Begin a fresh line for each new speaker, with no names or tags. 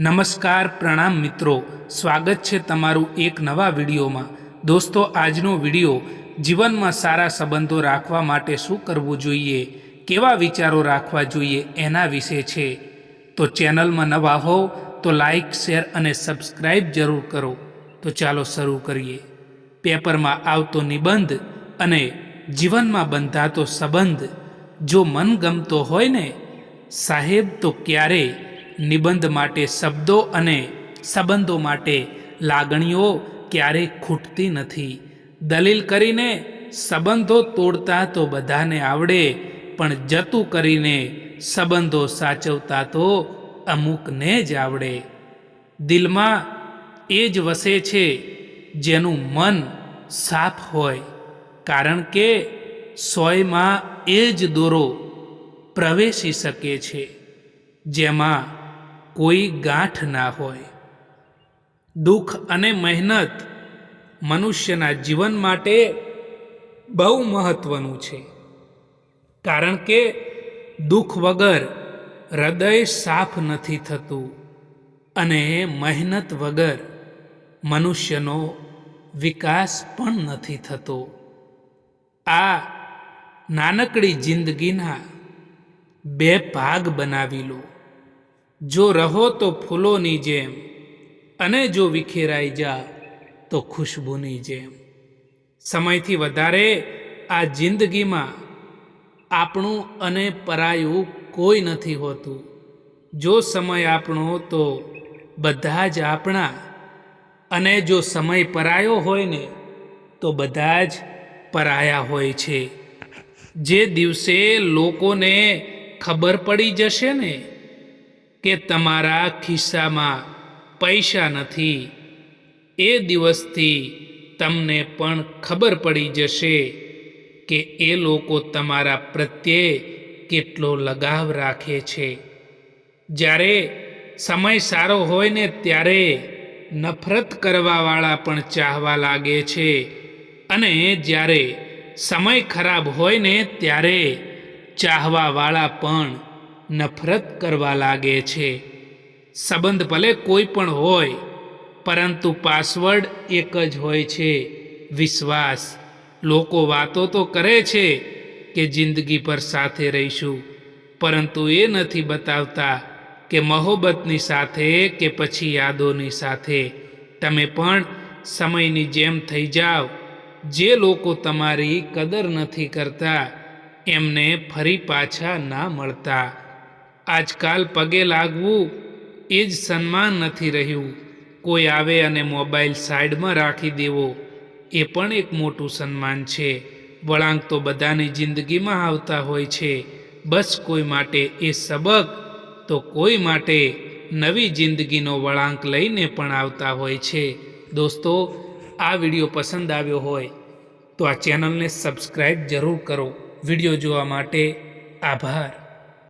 નમસ્કાર પ્રણામ મિત્રો, સ્વાગત છે તમારું એક નવા વિડીયોમાં। દોસ્તો, આજનો વિડીયો જીવનમાં સારા સંબંધો રાખવા માટે શું કરવું જોઈએ, કેવા વિચારો રાખવા જોઈએ એના વિશે છે। તો ચેનલમાં નવા હો તો લાઈક, શેર અને સબસ્ક્રાઈબ જરૂર કરો। તો ચાલો શરૂ કરીએ। પેપરમાં આવતો નિબંધ અને જીવનમાં બંધાતો સંબંધ જો મનગમતો હોય ને સાહેબ, તો ક્યારેય નિબંધ માટે શબ્દો અને સંબંધો માટે લાગણીઓ ક્યારેય ખૂટતી નથી। દલીલ કરીને સંબંધો તોડતા તો બધાને આવડે, પણ જતું કરીને સંબંધો સાચવતા તો અમુકને જ આવડે। દિલમાં એ જ વસે છે જેનું મન સાફ હોય, કારણ કે સોયમાં એ જ દોરો પ્રવેશી શકે છે જેમાં કોઈ ગાંઠ ના હોય। દુઃખ અને મહેનત મનુષ્યના જીવન માટે બહુ મહત્વનું છે, કારણ કે દુઃખ વગર હૃદય સાફ નથી થતું અને મહેનત વગર મનુષ્યનો વિકાસ પણ નથી થતો। આ નાનકડી જિંદગીના બે ભાગ બનાવી લો। જો રહો તો ફૂલોની જેમ, અને જો વિખેરાઈ જા તો ખુશ્બુની જેમ। સમયથી વધારે આ જિંદગીમાં આપણું અને પરાયું કોઈ નથી હોતું। જો સમય આપણો તો બધા જ આપણા, અને જો સમય પરાયો હોય ને તો બધા જ પરાયા હોય છે। જે દિવસે લોકોને ખબર પડી જશે ને કે તમારા ખિસ્સામાં પૈસા નથી, એ દિવસથી તમને પણ ખબર પડી જશે કે એ લોકો તમારા પ્રત્યે કેટલો લગાવ રાખે છે। જ્યારે સમય સારો હોય ને ત્યારે નફરત કરવાવાળા પણ ચાહવા લાગે છે, અને જ્યારે સમય ખરાબ હોય ને ત્યારે ચાહવાવાળા પણ નફરત કરવા લાગે છે। સંબંધ ભલે કોઈ પણ હોય, પરંતુ પાસવર્ડ એક જ હોય છે, વિશ્વાસ। લોકો વાતો તો કરે છે કે જિંદગી પર સાથે રહીશું, પરંતુ એ નથી બતાવતા કે મોહબ્બતની સાથે કે પછી યાદોની સાથે તમે પણ સમયની જેમ થઈ જાઓ। જે લોકો તમારી કદર નથી કરતા એમને ફરી પાછા ના મળતા। આજકાલ પગે લાગવું એ જ સન્માન નથી રહ્યું। કોઈ આવે અને મોબાઈલ સાઈડમાં રાખી દેવો એ પણ એક મોટું સન્માન છે। વળાંક તો બધાની જિંદગીમાં આવતા હોય છે, બસ કોઈ માટે એ સબક તો કોઈ માટે નવી જિંદગીનો વળાંક લઈને પણ આવતા હોય છે। દોસ્તો, આ વિડીયો પસંદ આવ્યો હોય તો આ ચેનલને સબસ્ક્રાઈબ જરૂર કરો। વિડીયો જોવા માટે આભાર।